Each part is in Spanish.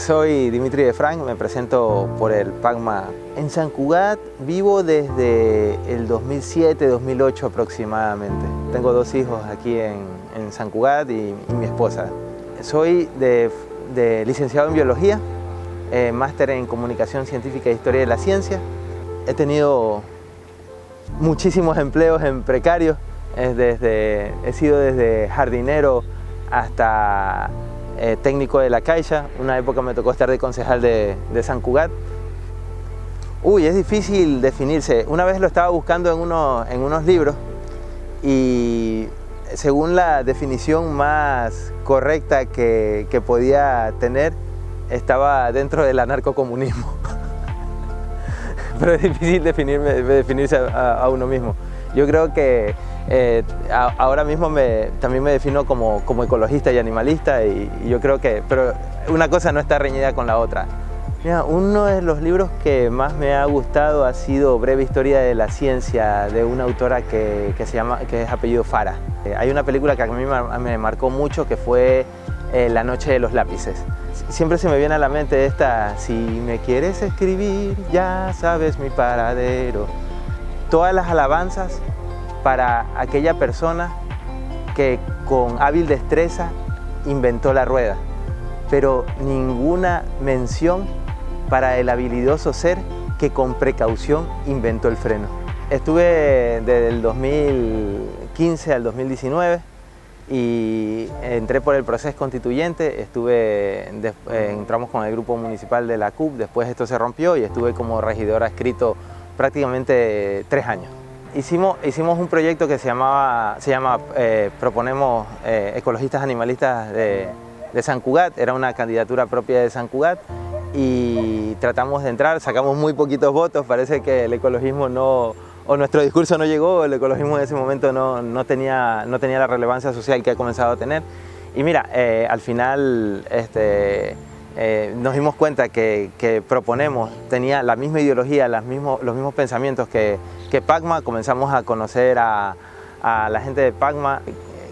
Soy Dimitri de Frank, me presento por el PACMA. En Sant Cugat vivo desde el 2007-2008 aproximadamente. Tengo 2 hijos aquí en Sant Cugat y mi esposa. Soy licenciado en Biología, máster en Comunicación Científica e Historia de la Ciencia. He tenido muchísimos empleos en precarios, he sido desde jardinero hasta técnico de la Caixa. Una época me tocó estar de concejal de Sant Cugat. Es difícil definirse. Una vez lo estaba buscando en unos libros y según la definición más correcta que podía tener, estaba dentro del anarcocomunismo. Pero es difícil definirse a uno mismo. Yo creo que ahora mismo también me defino como ecologista y animalista y yo creo que, pero una cosa no está reñida con la otra. Mira, uno de los libros que más me ha gustado ha sido Breve Historia de la Ciencia, de una autora que es apellido Fara. Hay una película que a mí me marcó mucho, que fue La Noche de los Lápices. Siempre se me viene a la mente esta: si me quieres escribir, ya sabes mi paradero. Todas las alabanzas para aquella persona que con hábil destreza inventó la rueda, pero ninguna mención para el habilidoso ser que con precaución inventó el freno. Estuve desde el 2015 al 2019 y entré por el proceso constituyente, entramos con el grupo municipal de la CUP, después esto se rompió y estuve como regidor adscrito prácticamente 3 años. Hicimos un proyecto que se llama Proponemos Ecologistas Animalistas de Sant Cugat. Era una candidatura propia de Sant Cugat y tratamos de entrar, sacamos muy poquitos votos, parece que el ecologismo o nuestro discurso no llegó, el ecologismo en ese momento no tenía la relevancia social que ha comenzado a tener. Y mira, al final nos dimos cuenta que Proponemos tenía la misma ideología, los mismos pensamientos que PACMA. Comenzamos a conocer a la gente de PACMA,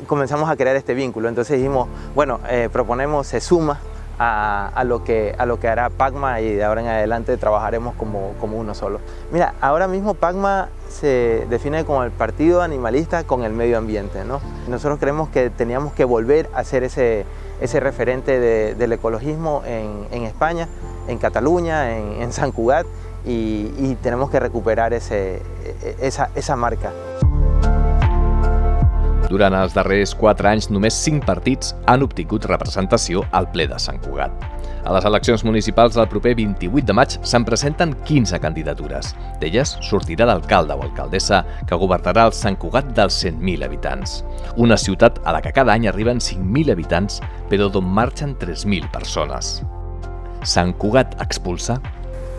comenzamos a crear este vínculo. Entonces dijimos, bueno, Proponemos se suma a lo que hará PACMA y de ahora en adelante trabajaremos como uno solo. Mira, ahora mismo PACMA se define como el partido animalista con el medio ambiente, ¿no? Nosotros creemos que teníamos que volver a ser ese referente del ecologismo en España, en Cataluña, en Sant Cugat, y tenemos que recuperar esa marca. Durant els darrers 4 anys, només 5 partits han obtingut representació al ple de Sant Cugat. A les eleccions municipals del proper 28 de maig se'n presenten 15 candidatures. D'elles sortirà l'alcalde o alcaldessa que governarà el Sant Cugat dels 100.000 habitants. Una ciutat a la que cada any arriben 5.000 habitants, però d'on marxen 3.000 persones. Sant Cugat expulsa?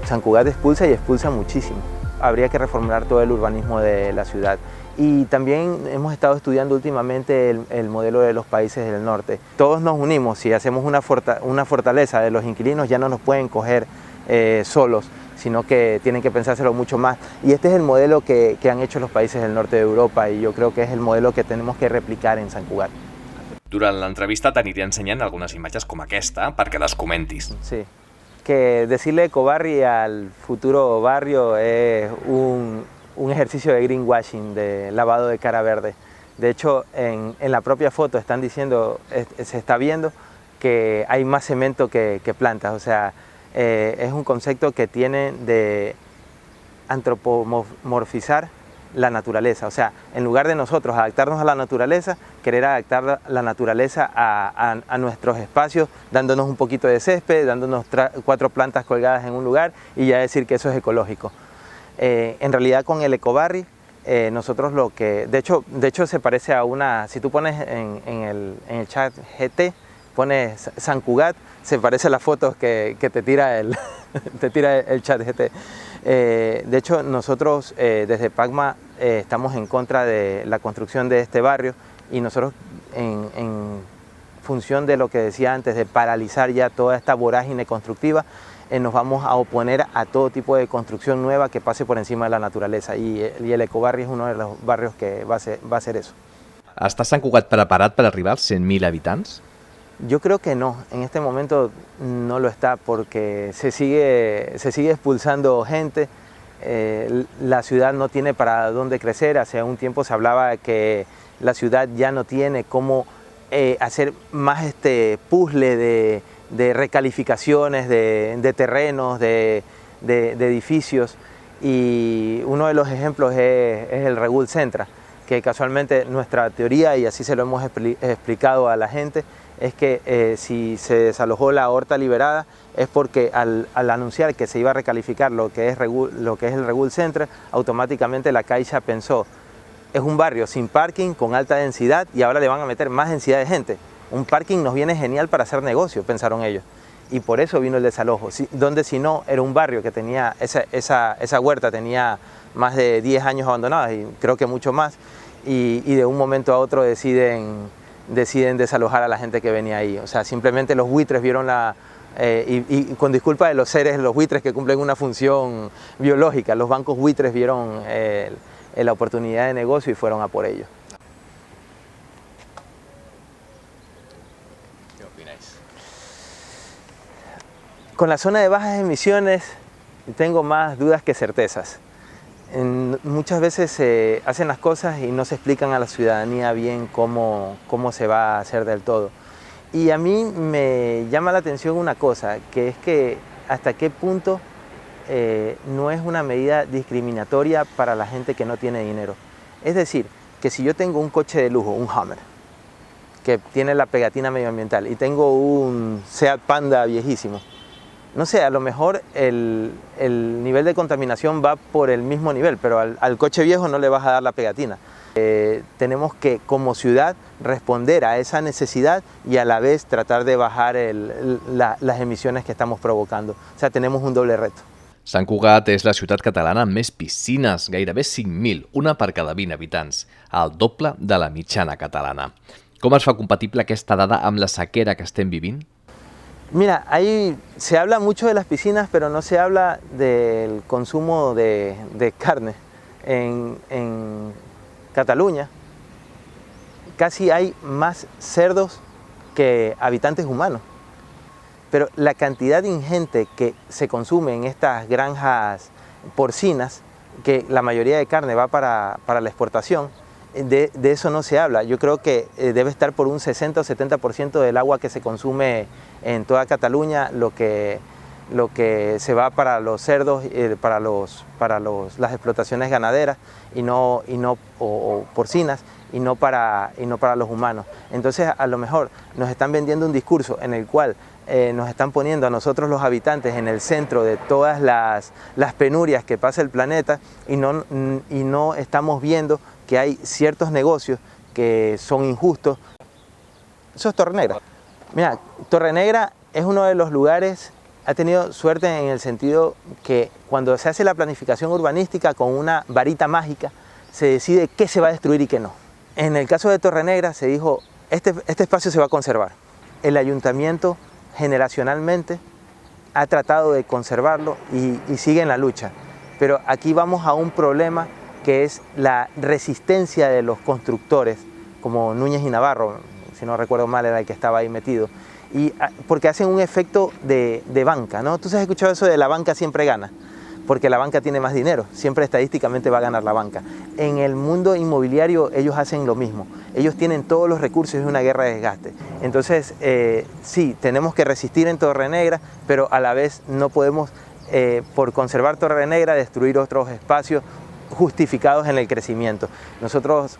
Sant Cugat expulsa y expulsa muchísimo. Habría que reformular todo el urbanismo de la ciudad. Y también hemos estado estudiando últimamente el modelo de los países del norte. Todos nos unimos, si hacemos una fortaleza de los inquilinos ya no nos pueden coger solos, sino que tienen que pensárselo mucho más. Y este es el modelo que han hecho los países del norte de Europa y yo creo que es el modelo que tenemos que replicar en Sant Cugat. Durant l'entrevista t'aniré ensenyant algunes imatges com aquesta perquè les comentis. Sí, que decirle ecobarri al futuro barrio es un ejercicio de greenwashing, de lavado de cara verde. De hecho, en la propia foto están diciendo, se está viendo que hay más cemento que plantas. O sea, es un concepto que tiene de antropomorfizar la naturaleza. O sea, en lugar de nosotros adaptarnos a la naturaleza, querer adaptar la naturaleza a nuestros espacios, dándonos un poquito de césped, dándonos 4 plantas colgadas en un lugar y ya decir que eso es ecológico. En realidad con el ecobarri, nosotros de hecho se parece a una, si tú pones en el chat GT, pones Sant Cugat, se parece a las fotos que te tira el chat GT. De hecho nosotros desde PACMA estamos en contra de la construcción de este barrio y nosotros en función de lo que decía antes, de paralizar ya toda esta vorágine constructiva, nos vamos a oponer a todo tipo de construcción nueva que pase por encima de la naturaleza y el ecobarri es uno de los barrios que va a hacer eso. Està Sant Cugat preparat per arribar als 100.000 habitants? Yo creo que no, en este momento no lo está porque se sigue expulsando gente, la ciudad no tiene para dónde crecer. Hace un tiempo se hablaba que la ciudad ya no tiene cómo hacer más este puzzle de recalificaciones, de terrenos, de edificios, y uno de los ejemplos es el Regul Centra, que casualmente nuestra teoría, y así se lo hemos explicado a la gente, es que si se desalojó la Horta Liberada es porque al anunciar que se iba a recalificar lo que es el Regul Centra, automáticamente la Caixa pensó, es un barrio sin parking, con alta densidad, y ahora le van a meter más densidad de gente. Un parking nos viene genial para hacer negocio, pensaron ellos. Y por eso vino el desalojo, donde si no, era un barrio que tenía, esa huerta tenía más de 10 años abandonada, y creo que mucho más, y de un momento a otro deciden desalojar a la gente que venía ahí. O sea, simplemente los buitres vieron y con disculpa de los seres, los buitres que cumplen una función biológica, los bancos buitres vieron la oportunidad de negocio y fueron a por ello. ¿Qué opináis? Con la zona de bajas emisiones tengo más dudas que certezas. Muchas veces se hacen las cosas y no se explican a la ciudadanía bien cómo se va a hacer del todo. Y a mí me llama la atención una cosa, que es que hasta qué punto no es una medida discriminatoria para la gente que no tiene dinero. Es decir, que si yo tengo un coche de lujo, un Hummer, que tiene la pegatina medioambiental, y tengo un Seat Panda viejísimo, no sé, a lo mejor el nivel de contaminación va por el mismo nivel, pero al coche viejo no le vas a dar la pegatina. Tenemos que, como ciudad, responder a esa necesidad y a la vez tratar de bajar las emisiones que estamos provocando. O sea, tenemos un doble reto. Sant Cugat és la ciutat catalana amb més piscines, gairebé 5.000, una per cada 20 habitants, el doble de la mitjana catalana. Com es fa compatible aquesta dada amb la sequera que estem vivint? Mira, ahí se habla mucho de las piscinas, pero no se habla del consumo de carne. En Cataluña casi hay más cerdos que habitantes humanos, pero la cantidad ingente que se consume en estas granjas porcinas, que la mayoría de carne va para la exportación, de eso no se habla. Yo creo que debe estar por un 60 o 70% del agua que se consume en toda Cataluña, lo que se va para los cerdos, para las explotaciones ganaderas o porcinas, y no para los humanos. Entonces, a lo mejor nos están vendiendo un discurso en el cual nos están poniendo a nosotros los habitantes en el centro de todas las penurias que pasa el planeta, y no estamos viendo que hay ciertos negocios que son injustos. Eso es Torrenegra. Mira, Torrenegra es uno de los lugares, ha tenido suerte en el sentido que cuando se hace la planificación urbanística con una varita mágica, se decide qué se va a destruir y qué no. En el caso de Torrenegra se dijo, este espacio se va a conservar. El ayuntamiento generacionalmente ha tratado de conservarlo y sigue en la lucha. Pero aquí vamos a un problema que es la resistencia de los constructores, como Núñez y Navarro, si no recuerdo mal era el que estaba ahí metido, porque hacen un efecto de banca, ¿no? ¿Tú has escuchado eso de la banca siempre gana? Porque la banca tiene más dinero, siempre estadísticamente va a ganar la banca. En el mundo inmobiliario ellos hacen lo mismo, ellos tienen todos los recursos, es una guerra de desgaste. Entonces, sí, tenemos que resistir en Torrenegra, pero a la vez no podemos, por conservar Torrenegra, destruir otros espacios justificados en el crecimiento. Nosotros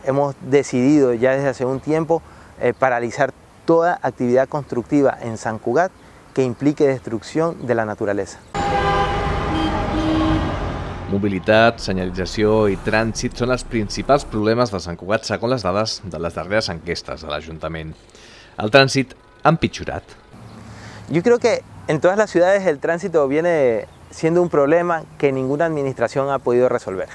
hemos decidido ya desde hace un tiempo paralizar toda actividad constructiva en Sant Cugat que implique destrucción de la naturaleza. Mobilitat, senyalització i trànsit són els principals problemes de Sant Cugat segons les dades de les darreres enquestes de l'Ajuntament. El trànsit ha empitjorat. Yo creo que en todas las ciudades el tránsito viene siendo un problema que ninguna administración ha podido resolver.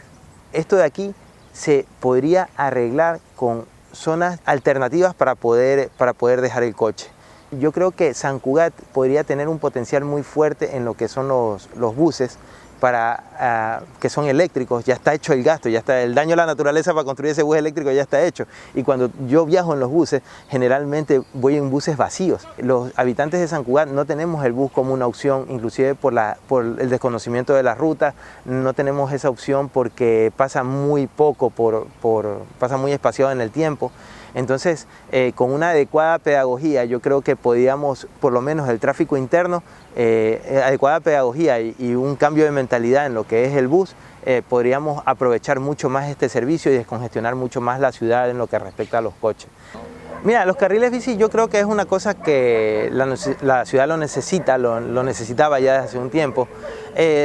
Esto de aquí se podría arreglar con zonas alternativas para poder dejar el coche. Yo creo que Sant Cugat podría tener un potencial muy fuerte en lo que son los buses, que son eléctricos, ya está hecho el gasto, ya está el daño a la naturaleza para construir ese bus eléctrico ya está hecho. Y cuando yo viajo en los buses, generalmente voy en buses vacíos. Los habitantes de San Cugat no tenemos el bus como una opción, inclusive por el desconocimiento de la ruta, no tenemos esa opción porque pasa muy poco, pasa muy espaciado en el tiempo. Entonces, con una adecuada pedagogía, yo creo que podíamos, por lo menos el tráfico interno, adecuada pedagogía y un cambio de mentalidad en lo que es el bus, podríamos aprovechar mucho más este servicio y descongestionar mucho más la ciudad en lo que respecta a los coches. Mira, los carriles bici yo creo que es una cosa que la ciudad lo necesita, lo necesitaba ya desde hace un tiempo.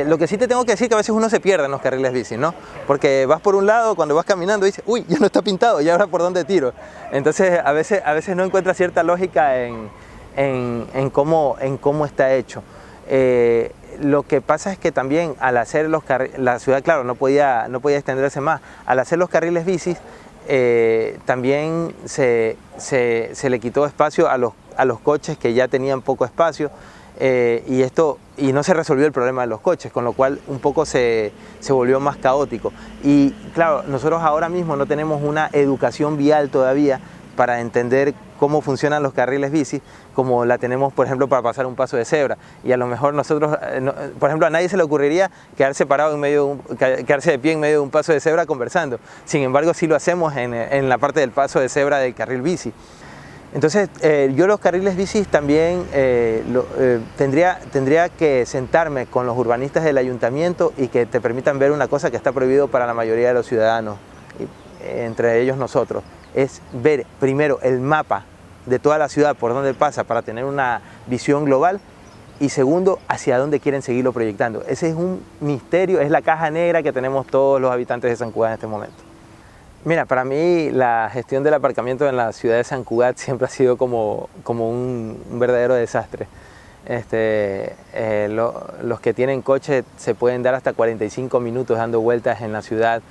Lo que sí te tengo que decir es que a veces uno se pierde en los carriles bici, ¿no? Porque vas por un lado, cuando vas caminando dices, uy, ya no está pintado, ¿y ahora por dónde tiro? Entonces a veces no encuentras cierta lógica en cómo está hecho. Lo que pasa es que también al hacer la ciudad, claro, no podía extenderse más. Al hacer los carriles bicis, también se le quitó espacio a los coches que ya tenían poco espacio, y no se resolvió el problema de los coches, con lo cual un poco se volvió más caótico. Y claro, nosotros ahora mismo no tenemos una educación vial todavía para entender cómo funcionan los carriles bici, como la tenemos, por ejemplo, para pasar un paso de cebra. Y a lo mejor nosotros, por ejemplo, a nadie se le ocurriría quedarse quedarse de pie en medio de un paso de cebra conversando. Sin embargo, sí lo hacemos en la parte del paso de cebra del carril bici. Entonces, yo los carriles bici también tendría que sentarme con los urbanistas del ayuntamiento y que te permitan ver una cosa que está prohibido para la mayoría de los ciudadanos, entre ellos nosotros. Es ver primero el mapa de toda la ciudad, por dónde pasa, para tener una visión global, y segundo, hacia dónde quieren seguirlo proyectando. Ese es un misterio, es la caja negra que tenemos todos los habitantes de San Cugat en este momento. Mira, para mí la gestión del aparcamiento en la ciudad de San Cugat siempre ha sido como un verdadero desastre. Los que tienen coche se pueden dar hasta 45 minutos dando vueltas en la ciudad,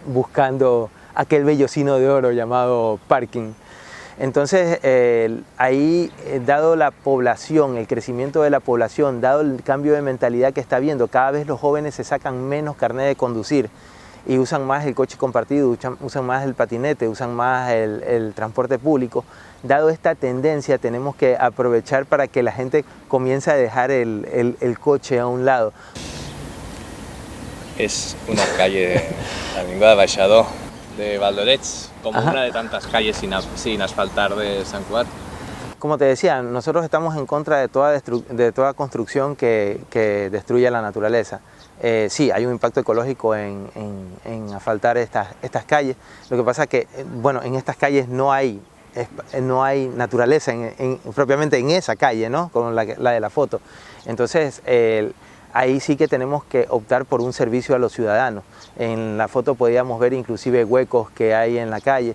buscando aquel vellocino de oro llamado parking. Entonces, ahí, dado la población, el crecimiento de la población, dado el cambio de mentalidad que está habiendo, cada vez los jóvenes se sacan menos carnet de conducir y usan más el coche compartido, usan más el patinete, usan más el transporte público. Dado esta tendencia, tenemos que aprovechar para que la gente comience a dejar el coche a un lado. Es una calle, la Avinguda de Baixador, de Valdorets, como una de tantas calles sin asfaltar de San Cugat. Como te decía, nosotros estamos en contra de toda construcción que destruya la naturaleza. Sí, hay un impacto ecológico en asfaltar estas calles. Lo que pasa es que, bueno, en estas calles no hay naturaleza propiamente en esa calle, ¿no? Como la de la foto. Entonces, ahí sí que tenemos que optar por un servicio a los ciudadanos. En la foto podíamos ver inclusive huecos que hay en la calle.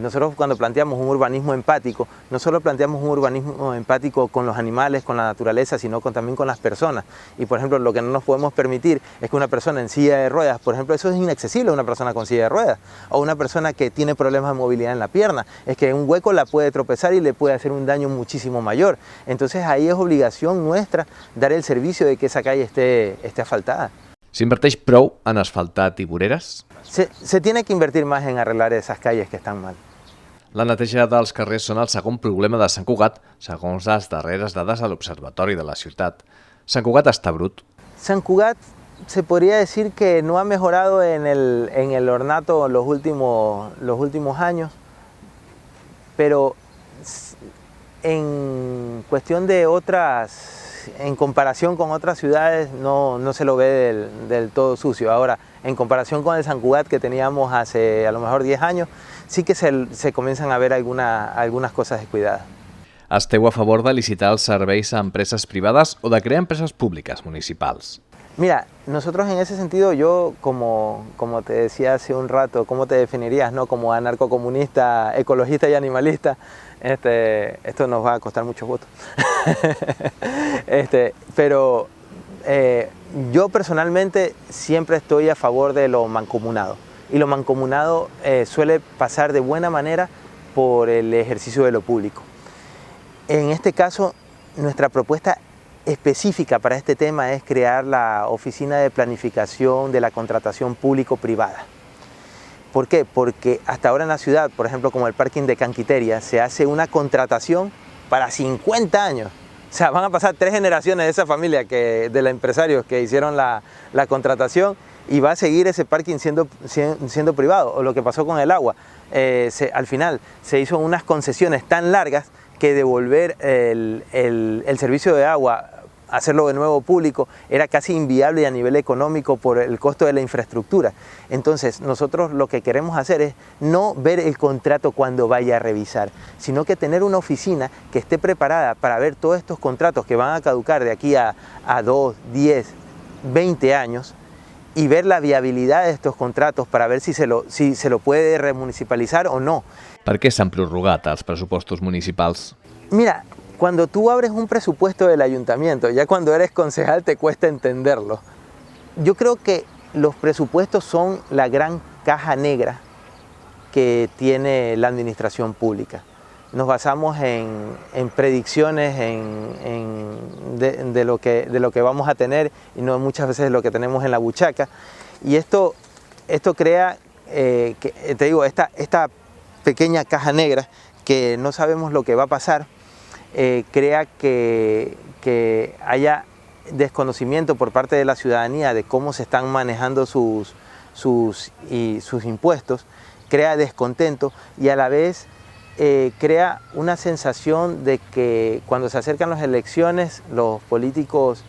Nosotros cuando planteamos un urbanismo empático, no solo planteamos un urbanismo empático con los animales, con la naturaleza, sino también con las personas. Y por ejemplo, lo que no nos podemos permitir es que una persona en silla de ruedas, por ejemplo, eso es inaccesible a una persona con silla de ruedas, o una persona que tiene problemas de movilidad en la pierna, es que un hueco la puede tropezar y le puede hacer un daño muchísimo mayor. Entonces ahí es obligación nuestra dar el servicio de que esa calle esté asfaltada. S'inverteix prou en asfaltat i voreres? Se tiene que invertir más en arreglar esas calles que están mal. La neteja dels carrers són el segon problema de Sant Cugat, segons les darreres dades de l'Observatori de la ciutat. Sant Cugat està brut. San Cugat se podría decir que no ha mejorado en el ornato los últimos años, pero en cuestión de en comparación con otras ciudades no se lo ve del todo sucio. Ahora, en comparación con el San Cugat que teníamos hace a lo mejor 10 años, sí que se comienzan a ver algunas cosas descuidadas. Esteu a favor de licitar els serveis a empreses privades o de crear empreses públiques municipals? Mira, nosotros en ese sentido, yo como te decía hace un rato, ¿cómo te definirías, no? Como anarcocomunista, ecologista y animalista. Esto nos va a costar muchos votos. Pero yo personalmente siempre estoy a favor de lo mancomunado. Y lo mancomunado suele pasar de buena manera por el ejercicio de lo público. En este caso, nuestra propuesta específica para este tema es crear la Oficina de Planificación de la Contratación Público-Privada. ¿Por qué? Porque hasta ahora en la ciudad, por ejemplo, como el parking de Canquiteria, se hace una contratación para 50 años. O sea, van a pasar 3 generaciones de esa familia, de los empresarios que hicieron la contratación, y va a seguir ese parking siendo privado. O lo que pasó con el agua. Al final se hizo unas concesiones tan largas que devolver el servicio de agua, hacerlo de nuevo público, era casi inviable a nivel económico por el costo de la infraestructura. Entonces nosotros lo que queremos hacer es no ver el contrato cuando vaya a revisar, sino que tener una oficina que esté preparada para ver todos estos contratos que van a caducar de aquí a 2, 10, 20 años, y ver la viabilidad de estos contratos para ver si se lo puede remunicipalizar o no. Per què s'han prorrogat els pressupostos municipals? Mira, cuando tú abres un presupuesto del ayuntamiento, ya cuando eres concejal te cuesta entenderlo. Yo creo que los presupuestos son la gran caja negra que tiene la administración pública. Nos basamos en predicciones de lo que vamos a tener y no muchas veces lo que tenemos en la buchaca. Y esto crea, te digo, esta pequeña caja negra que no sabemos lo que va a pasar, crea que haya desconocimiento por parte de la ciudadanía de cómo se están manejando sus impuestos, crea descontento y a la vez crea una sensación de que cuando se acercan las elecciones los políticos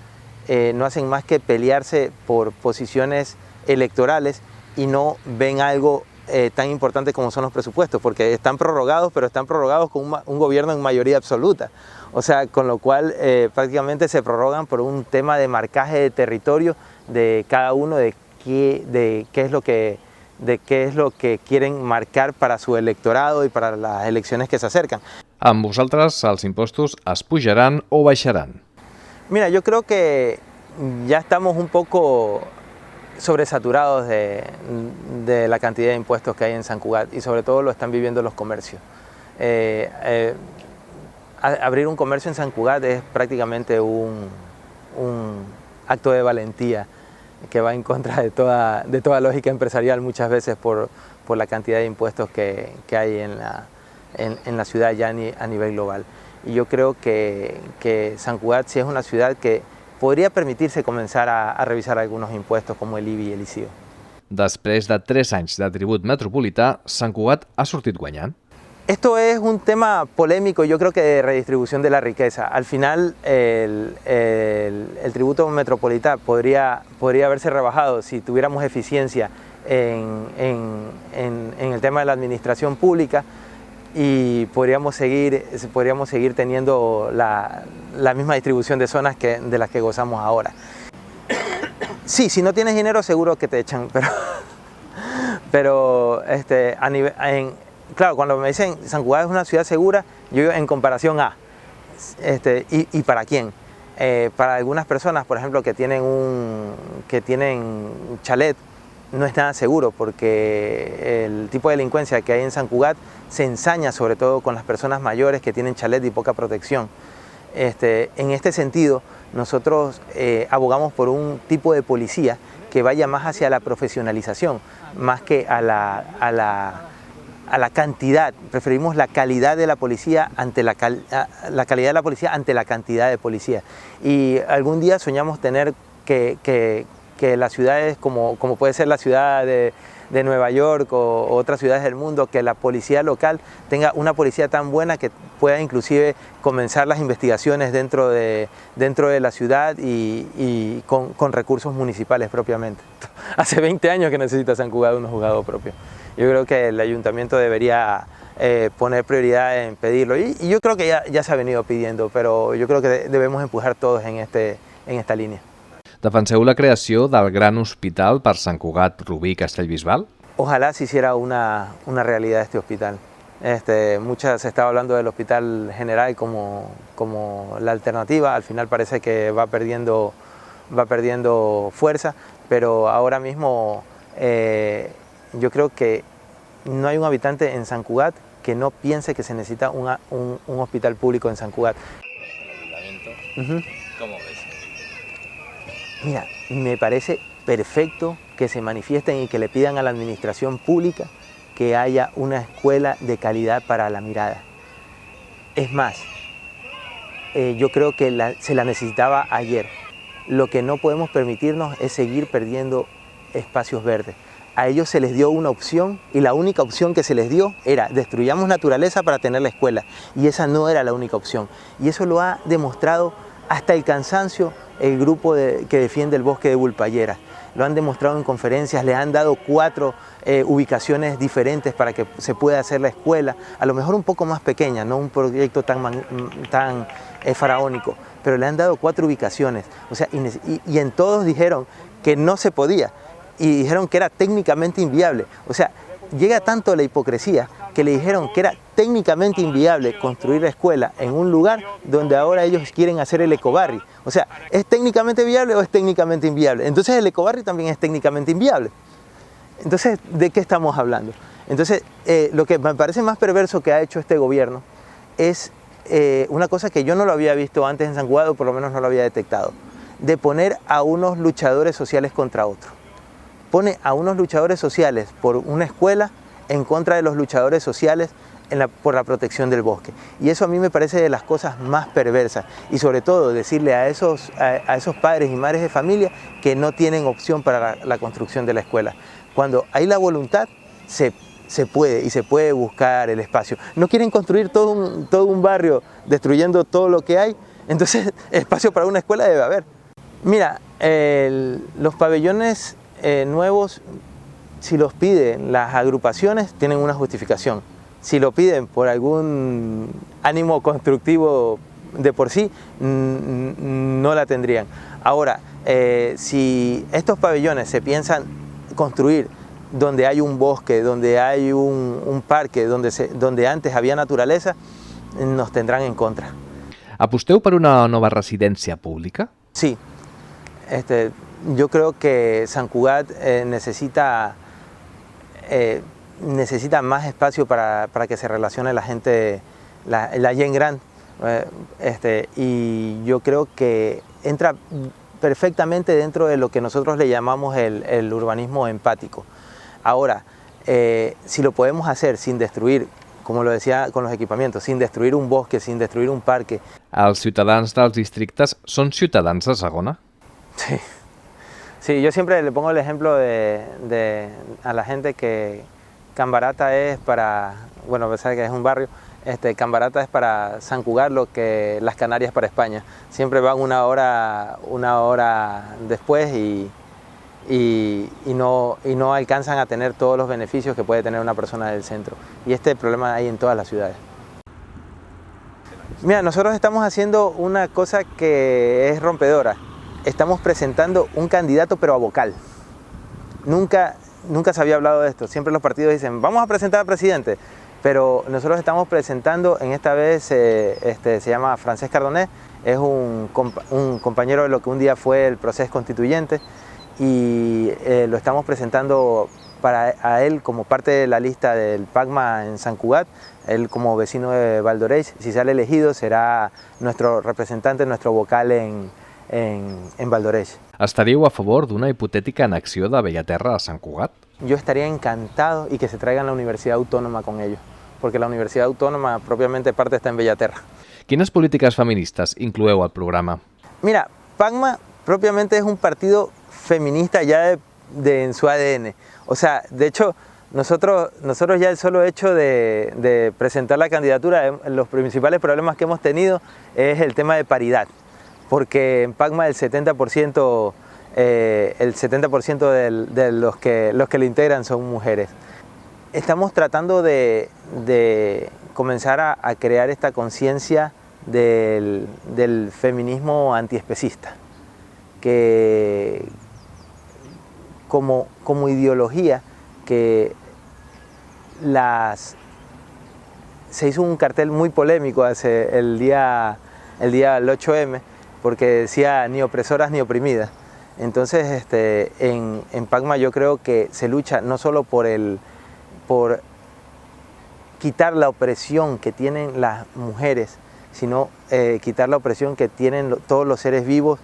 no hacen más que pelearse por posiciones electorales y no ven algo tan importante como son los presupuestos, porque están prorrogados, pero están prorrogados con un gobierno en mayoría absoluta. O sea, con lo cual prácticamente se prorrogan por un tema de marcaje de territorio de cada uno, de qué es lo que quieren marcar para su electorado y para las elecciones que se acercan. Amb vosaltres, els impostos es pujaran o baixaran? Mira, yo creo que ya estamos un poco sobresaturados de la cantidad de impuestos que hay en San Cugat y sobre todo lo están viviendo los comercios. Abrir un comercio en San Cugat es prácticamente un acto de valentía que va en contra de toda lógica empresarial muchas veces por la cantidad de impuestos que hay en la ciudad ya a nivel global. Y yo creo que San Cugat sí es una ciudad que podría permitirse comenzar a revisar algunos impuestos como el IBI y el ICIO. Després de 3 anys de tribut metropolità, Sant Cugat ha sortit guanyant? Esto es un tema polémico, yo creo que de redistribución de la riqueza. Al final el tributo metropolitano podría haberse rebajado si tuviéramos eficiencia en el tema de la administración pública y podríamos seguir teniendo la misma distribución de zonas de las que gozamos ahora. Sí, si no tienes dinero seguro que te echan, pero claro, cuando me dicen San Cugat es una ciudad segura, yo digo en comparación a, ¿y para quién? Para algunas personas, por ejemplo, que tienen chalet, no es nada seguro porque el tipo de delincuencia que hay en San Cugat se ensaña sobre todo con las personas mayores que tienen chalet y poca protección. En este sentido, nosotros abogamos por un tipo de policía que vaya más hacia la profesionalización, más que a la cantidad. Preferimos la calidad de la policía ante la calidad de la policía ante la cantidad de policía. Y algún día soñamos tener que las ciudades como puede ser la ciudad de Nueva York o otras ciudades del mundo, que la policía local tenga una policía tan buena que pueda inclusive comenzar las investigaciones dentro de la ciudad y con recursos municipales propiamente. Hace 20 años que necesita San Cugat un juzgado propio. Yo creo que el ayuntamiento debería poner prioridad en pedirlo y yo creo que ya se ha venido pidiendo, pero yo creo que debemos empujar todos en esta línea. Defenseu la creació del gran hospital per Sant Cugat, Rubí i Castellbisbal? Ojalá se hiciera una realidad este hospital. Se estaba hablando del hospital general como la alternativa, al final parece que va perdiendo fuerza, pero ahora mismo yo creo que no hay un habitante en San Cugat que no piense que se necesita un hospital público en San Cugat. El ayuntamiento, ¿cómo ves? Mira, me parece perfecto que se manifiesten y que le pidan a la administración pública que haya una escuela de calidad para la mirada. Es más, yo creo que se la necesitaba ayer. Lo que no podemos permitirnos es seguir perdiendo espacios verdes. A ellos se les dio una opción y la única opción que se les dio era destruyamos naturaleza para tener la escuela. Y esa no era la única opción. Y eso lo ha demostrado hasta el cansancio el grupo que defiende el bosque de Vulpayera. Lo han demostrado en conferencias, le han dado 4 ubicaciones diferentes para que se pueda hacer la escuela, a lo mejor un poco más pequeña, no un proyecto tan faraónico, pero le han dado 4 ubicaciones, o sea, y en todos dijeron que no se podía y dijeron que era técnicamente inviable, o sea, llega tanto la hipocresía que le dijeron que era técnicamente inviable construir la escuela en un lugar donde ahora ellos quieren hacer el ecobarri. O sea, ¿es técnicamente viable o es técnicamente inviable? Entonces el ecobarri también es técnicamente inviable. Entonces, ¿de qué estamos hablando? Entonces, lo que me parece más perverso que ha hecho este gobierno es una cosa que yo no lo había visto antes en San Cugat, o por lo menos no lo había detectado, de poner a unos luchadores sociales contra otros. Pone a unos luchadores sociales por una escuela en contra de los luchadores sociales por la protección del bosque. Y eso a mí me parece de las cosas más perversas. Y sobre todo decirle a esos padres y madres de familia que no tienen opción para la construcción de la escuela. Cuando hay la voluntad, se puede y se puede buscar el espacio. No quieren construir todo un barrio destruyendo todo lo que hay, entonces espacio para una escuela debe haber. Mira, los pabellones nuevos, si los piden las agrupaciones, tienen una justificación. Si lo piden por algún ánimo constructivo de por sí, no la tendrían. Ahora, si estos pabellones se piensan construir donde hay un bosque, donde hay un parque, donde antes había naturaleza, nos tendrán en contra. Aposteu per una nova residència pública? Sí. Yo creo que Sant Cugat necesita más espacio para que se relacione la gente, la gent gran, y yo creo que entra perfectamente dentro de lo que nosotros le llamamos el urbanismo empático. Ahora, si lo podemos hacer sin destruir, como lo decía con los equipamientos, sin destruir un bosque, sin destruir un parque. Els ciutadans dels districtes són ciutadans de segona? Sí. Sí, yo siempre le pongo el ejemplo a la gente que Cambarata es para, bueno, a pesar de que es un barrio, Cambarata es para Sant Cugat lo que las Canarias para España. Siempre van una hora después y no alcanzan a tener todos los beneficios que puede tener una persona del centro. Y este problema hay en todas las ciudades. Mira, nosotros estamos haciendo una cosa que es rompedora. Estamos presentando un candidato pero a vocal. Nunca se había hablado de esto. Siempre los partidos dicen, vamos a presentar al presidente. Pero nosotros estamos presentando, en esta vez se llama Francesc Cardonès, es un compañero de lo que un día fue el proceso constituyente, y lo estamos presentando a él como parte de la lista del PACMA en Sant Cugat, él como vecino de Valdoreix. Si sale elegido será nuestro representante, nuestro vocal en Valdoreix. Estaríeu a favor d'una hipotètica annexió de Bellaterra a Sant Cugat? Yo estaría encantado y que se traigan la Universidad Autónoma con ellos, porque la Universidad Autónoma propiamente parte está en Bellaterra. Quines polítiques feministes incloeu al programa? Mira, PACMA propiamente es un partido feminista ya en su ADN. O sea, de hecho, nosotros ya el solo hecho de presentar la candidatura, los principales problemas que hemos tenido es el tema de paridad, porque en PACMA el 70% de los que lo integran son mujeres. Estamos tratando de comenzar a crear esta conciencia del feminismo antiespecista, que como ideología, que se hizo un cartel muy polémico hace el día del 8M, porque decía ni opresoras ni oprimidas. Entonces en PACMA yo creo que se lucha no solo por quitar la opresión que tienen las mujeres, sino quitar la opresión que tienen todos los seres vivos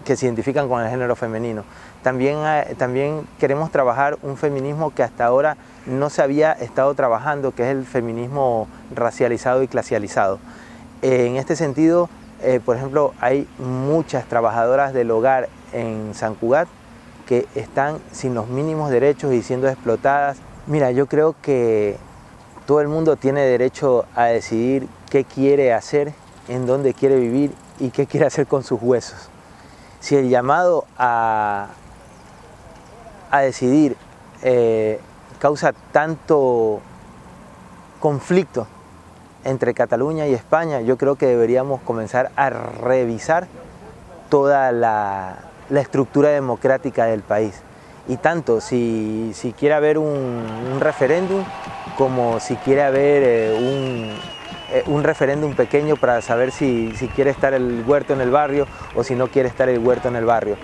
que se identifican con el género femenino. También queremos trabajar un feminismo que hasta ahora no se había estado trabajando, que es el feminismo racializado y clasializado. En este sentido, por ejemplo, hay muchas trabajadoras del hogar en Sant Cugat que están sin los mínimos derechos y siendo explotadas. Mira, yo creo que todo el mundo tiene derecho a decidir qué quiere hacer, en dónde quiere vivir y qué quiere hacer con sus huesos. Si el llamado a decidir causa tanto conflicto entre Cataluña y España, yo creo que deberíamos comenzar a revisar toda la estructura democrática del país. Y tanto si quiere haber un referéndum, como si quiere haber un referéndum pequeño para saber si quiere estar el huerto en el barrio o si no quiere estar el huerto en el barrio.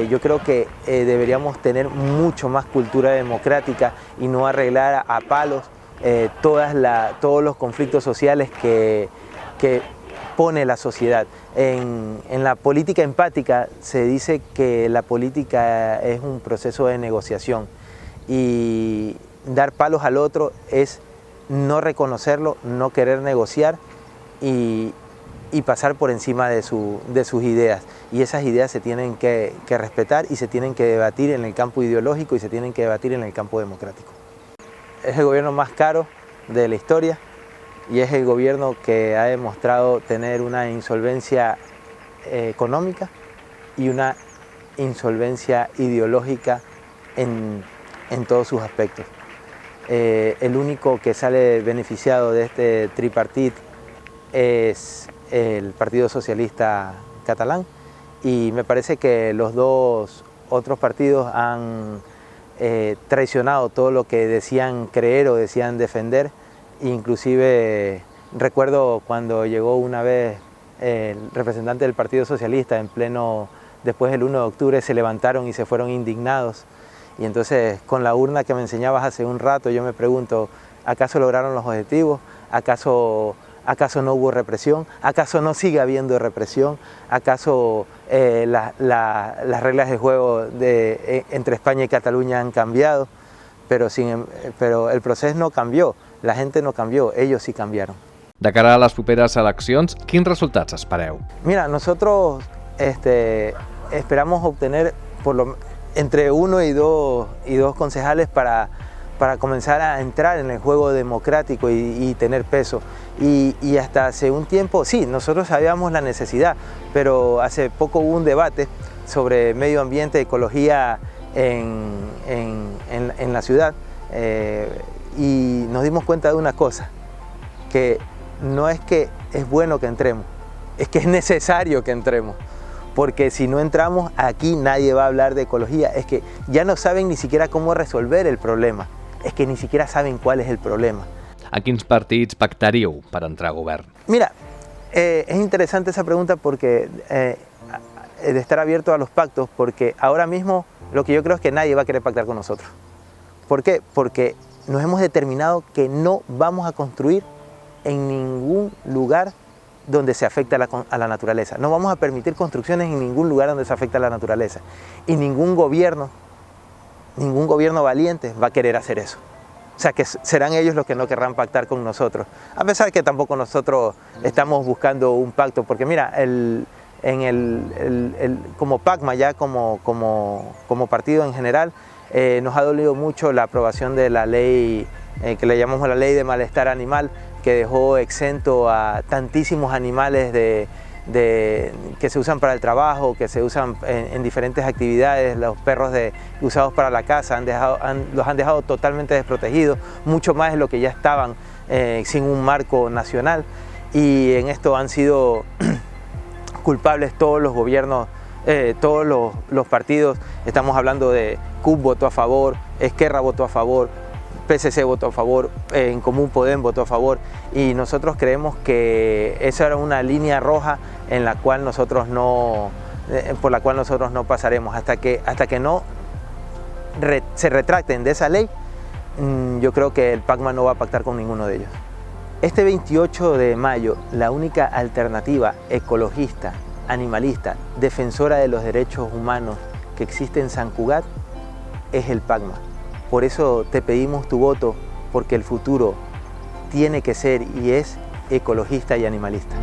Yo creo que deberíamos tener mucho más cultura democrática y no arreglar a palos todos los conflictos sociales que pone la sociedad. En la política empática se dice que la política es un proceso de negociación y dar palos al otro es no reconocerlo, no querer negociar y pasar por encima de sus ideas. Y esas ideas se tienen que respetar y se tienen que debatir en el campo ideológico y se tienen que debatir en el campo democrático. Es el gobierno más caro de la historia y es el gobierno que ha demostrado tener una insolvencia económica y una insolvencia ideológica en todos sus aspectos. El único que sale beneficiado de este tripartit es el Partido Socialista Catalán y me parece que los dos otros partidos han traicionado todo lo que decían creer o decían defender. Inclusive recuerdo cuando llegó una vez el representante del Partido Socialista después del 1 de octubre se levantaron y se fueron indignados. Y entonces con la urna que me enseñabas hace un rato yo me pregunto, ¿acaso lograron los objetivos? ¿Acaso no hubo represión? ¿Acaso no sigue habiendo represión? ¿Acaso las reglas de juego entre España y Cataluña han cambiado? Pero el proceso no cambió, la gente no cambió, ellos sí cambiaron. De cara a les properes eleccions, quins resultats espereu? Mira, nosotros esperamos obtener entre 1 y 2 concejales para comenzar a entrar en el juego democrático y tener peso. Y hasta hace un tiempo, sí, nosotros sabíamos la necesidad, pero hace poco hubo un debate sobre medio ambiente, ecología en la ciudad y nos dimos cuenta de una cosa, que no es que es bueno que entremos, es que es necesario que entremos. Porque si no entramos, aquí nadie va a hablar de ecología. Es que ya no saben ni siquiera cómo resolver el problema. Es que ni siquiera saben cuál es el problema. A quins partits pactaríeu per entrar a govern? Mira, es interesante esa pregunta porque de estar abierto a los pactos, porque ahora mismo lo que yo creo es que nadie va a querer pactar con nosotros. ¿Por qué? Porque nos hemos determinado que no vamos a construir en ningún lugar donde se afecta a la naturaleza. No vamos a permitir construcciones en ningún lugar donde se afecta a la naturaleza. Y ningún gobierno valiente va a querer hacer eso. O sea, que serán ellos los que no querrán pactar con nosotros. A pesar que tampoco nosotros estamos buscando un pacto, porque mira, como PACMA, ya como partido en general, nos ha dolido mucho la aprobación de la ley que le llamamos la ley de malestar animal, que dejó exento a tantísimos animales que se usan para el trabajo, que se usan en diferentes actividades. Los perros usados para la caza los han dejado totalmente desprotegidos, mucho más de lo que ya estaban sin un marco nacional. Y en esto han sido culpables todos los gobiernos, todos los partidos. Estamos hablando de CUP votó a favor, Esquerra votó a favor, PSC votó a favor, En Común Podem votó a favor, y nosotros creemos que esa era una línea roja en la cual por la cual nosotros no pasaremos. Hasta que no se retracten de esa ley, yo creo que el PACMA no va a pactar con ninguno de ellos. Este 28 de mayo, la única alternativa ecologista animalista, defensora de los derechos humanos que existe en San Cugat es el PACMA. Por eso te pedimos tu voto, porque el futuro tiene que ser y es ecologista y animalista.